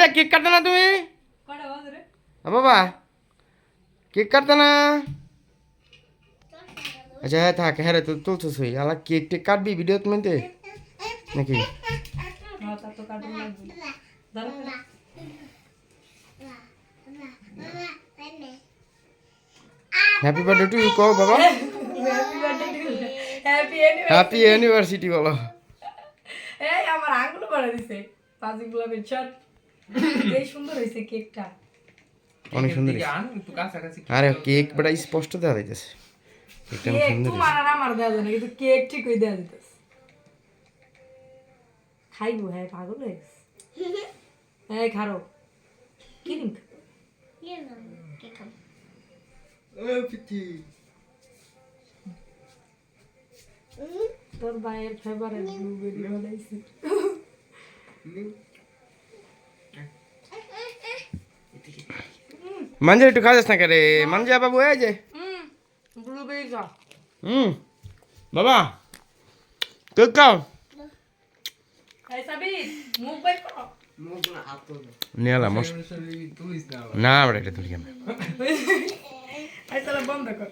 রে কেক কাটতে না তুমি বাবা কেক কাটতে না আচ্ছা হ্যাঁ থাক হ্যাঁ রে তুই তুলছিস আলা কেক টেক কাটবি ভিডিও তুমি নাকি হ্যাপি বার্থডে টু ইউ কো বাবা হ্যাপি অ্যানিভার্সিটি বলো এই আমার আঙ্গুল পড়ে দিছে পাজি গোলাপের চাট এই সুন্দর হইছে কেকটা অনেক সুন্দর আরে কেক বড় স্পষ্ট দেখা যাইতেছে কেকটা অনেক সুন্দর তোমার আর আমার দেওয়া যায় না কিন্তু কেক ঠিক হই দেওয়া যাইতেছে খাইবো হ্যাঁ পাগল হইছ এই খারো কি নিক তোর ভাইয়ের ফেভারিট ব্লুবেরি বানাইছি মাঞ্জা একটু খাওয়া যাস না রে মাঞ্জা বাবু এই যে ব্লুবেরি খা বাবা কেক খাও এই সাবিত মুখ বাইর করো নিয়ালা মশ না বড় এটা তুলি কেন এই সালা বন্ধ কর